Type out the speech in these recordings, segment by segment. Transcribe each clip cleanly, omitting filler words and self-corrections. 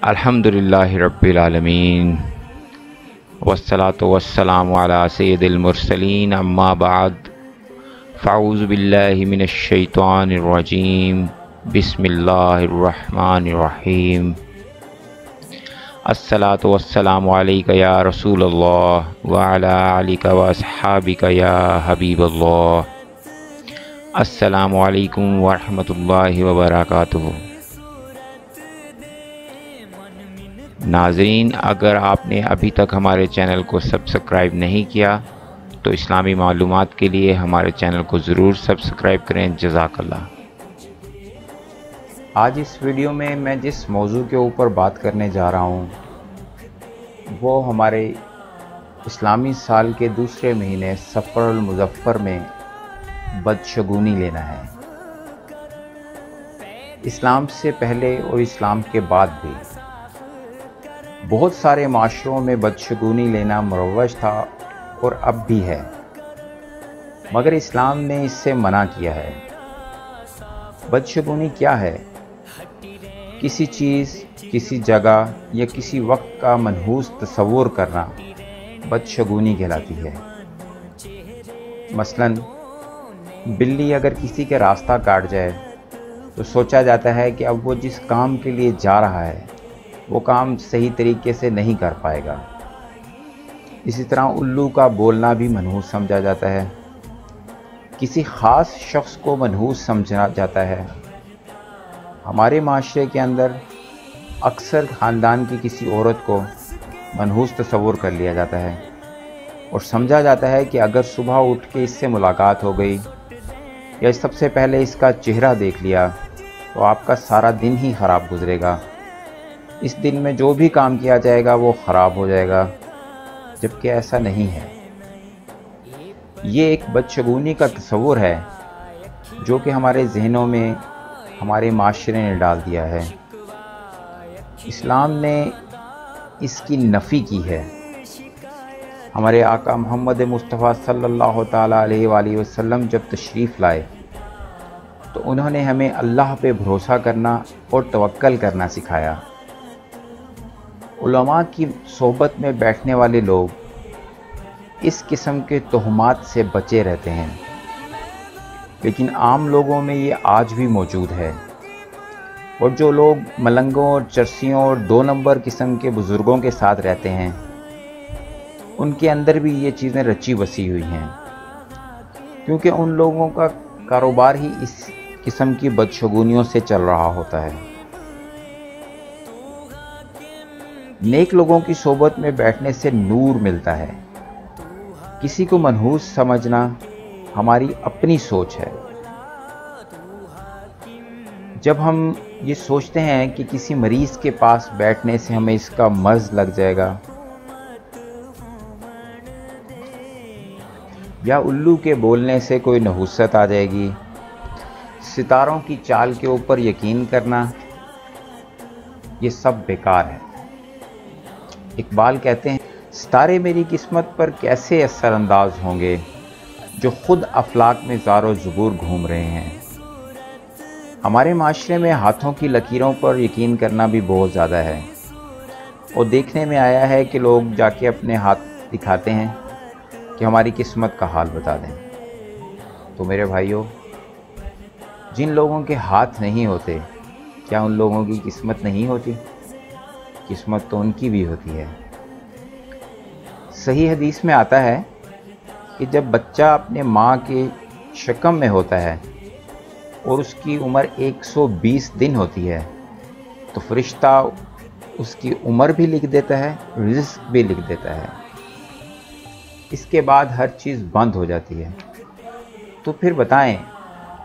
الحمدللہ رب العالمین والصلاة والسلام علی سید المرسلین اما بعد فاعوذ باللہ من الشیطان الرجیم بسم اللہ الرحمن الرحیم الصلاة والسلام علیک یا رسول اللہ وعلی آلک واصحابک یا حبیب اللہ۔ السلام علیکم ورحمۃ اللہ وبرکاتہ۔ ناظرین، اگر آپ نے ابھی تک ہمارے چینل کو سبسکرائب نہیں کیا تو اسلامی معلومات کے لیے ہمارے چینل کو ضرور سبسکرائب کریں۔ جزاک اللہ۔ آج اس ویڈیو میں جس موضوع کے اوپر بات کرنے جا رہا ہوں وہ ہمارے اسلامی سال کے دوسرے مہینے صفر المظفر میں بدشگونی لینا ہے۔ اسلام سے پہلے اور اسلام کے بعد بھی بہت سارے معاشروں میں بدشگونی لینا مروج تھا اور اب بھی ہے، مگر اسلام نے اس سے منع کیا ہے۔ بدشگونی کیا ہے؟ کسی چیز، کسی جگہ یا کسی وقت کا منحوس تصور کرنا بدشگونی کہلاتی ہے۔ مثلاً بلی اگر کسی کے راستہ کاٹ جائے تو سوچا جاتا ہے کہ اب وہ جس کام کے لیے جا رہا ہے وہ کام صحیح طریقے سے نہیں کر پائے گا۔ اسی طرح الو کا بولنا بھی منحوس سمجھا جاتا ہے۔ کسی خاص شخص کو منحوس سمجھا جاتا ہے۔ ہمارے معاشرے کے اندر اکثر خاندان کی کسی عورت کو منحوس تصور کر لیا جاتا ہے اور سمجھا جاتا ہے کہ اگر صبح اٹھ کے اس سے ملاقات ہو گئی یا سب سے پہلے اس کا چہرہ دیکھ لیا تو آپ کا سارا دن ہی خراب گزرے گا، اس دن میں جو بھی کام کیا جائے گا وہ خراب ہو جائے گا، جبکہ ایسا نہیں ہے۔ یہ ایک بدشگونی کا تصور ہے جو کہ ہمارے ذہنوں میں ہمارے معاشرے نے ڈال دیا ہے۔ اسلام نے اس کی نفی کی ہے۔ ہمارے آقا محمد مصطفیٰ صلی اللہ تعالیٰ علیہ وآلہ وسلم جب تشریف لائے تو انہوں نے ہمیں اللہ پہ بھروسہ کرنا اور توکل کرنا سکھایا۔ علماء کی صحبت میں بیٹھنے والے لوگ اس قسم کے تہمات سے بچے رہتے ہیں، لیکن عام لوگوں میں یہ آج بھی موجود ہے، اور جو لوگ ملنگوں اور چرسیوں اور دو نمبر قسم کے بزرگوں کے ساتھ رہتے ہیں ان کے اندر بھی یہ چیزیں رچی بسی ہوئی ہیں، کیونکہ ان لوگوں کا کاروبار ہی اس قسم کی بدشگونیوں سے چل رہا ہوتا ہے۔ نیک لوگوں کی صحبت میں بیٹھنے سے نور ملتا ہے۔ کسی کو منحوس سمجھنا ہماری اپنی سوچ ہے۔ جب ہم یہ سوچتے ہیں کہ کسی مریض کے پاس بیٹھنے سے ہمیں اس کا مرض لگ جائے گا، یا الو کے بولنے سے کوئی نحوست آ جائے گی، ستاروں کی چال کے اوپر یقین کرنا، یہ سب بیکار ہے۔ اقبال کہتے ہیں، ستارے میری قسمت پر کیسے اثر انداز ہوں گے جو خود افلاک میں زار و زبور گھوم رہے ہیں۔ ہمارے معاشرے میں ہاتھوں کی لکیروں پر یقین کرنا بھی بہت زیادہ ہے، اور دیکھنے میں آیا ہے کہ لوگ جا کے اپنے ہاتھ دکھاتے ہیں کہ ہماری قسمت کا حال بتا دیں۔ تو میرے بھائیوں، جن لوگوں کے ہاتھ نہیں ہوتے کیا ان لوگوں کی قسمت نہیں ہوتی؟ قسمت تو ان کی بھی ہوتی ہے۔ صحیح حدیث میں آتا ہے کہ جب بچہ اپنے ماں کے شکم میں ہوتا ہے اور اس کی عمر 120 دن ہوتی ہے تو فرشتہ اس کی عمر بھی لکھ دیتا ہے، رزق بھی لکھ دیتا ہے۔ اس کے بعد ہر چیز بند ہو جاتی ہے۔ تو پھر بتائیں،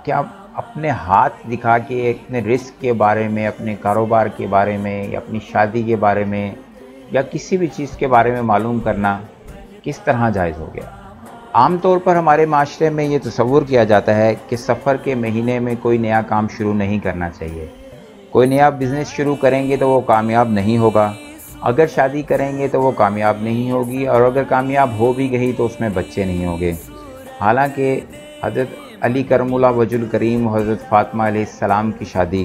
کیا اپنے ہاتھ دکھا کے اپنے رزق کے بارے میں، اپنے کاروبار کے بارے میں، یا اپنی شادی کے بارے میں، یا کسی بھی چیز کے بارے میں معلوم کرنا کس طرح جائز ہو گیا؟ عام طور پر ہمارے معاشرے میں یہ تصور کیا جاتا ہے کہ سفر کے مہینے میں کوئی نیا کام شروع نہیں کرنا چاہیے، کوئی نیا بزنس شروع کریں گے تو وہ کامیاب نہیں ہوگا، اگر شادی کریں گے تو وہ کامیاب نہیں ہوگی، اور اگر کامیاب ہو بھی گئی تو اس میں بچے نہیں ہوں گے۔ حالانکہ حضرت علی کرم اللہ وجہ الکریم و حضرت فاطمہ علیہ السلام کی شادی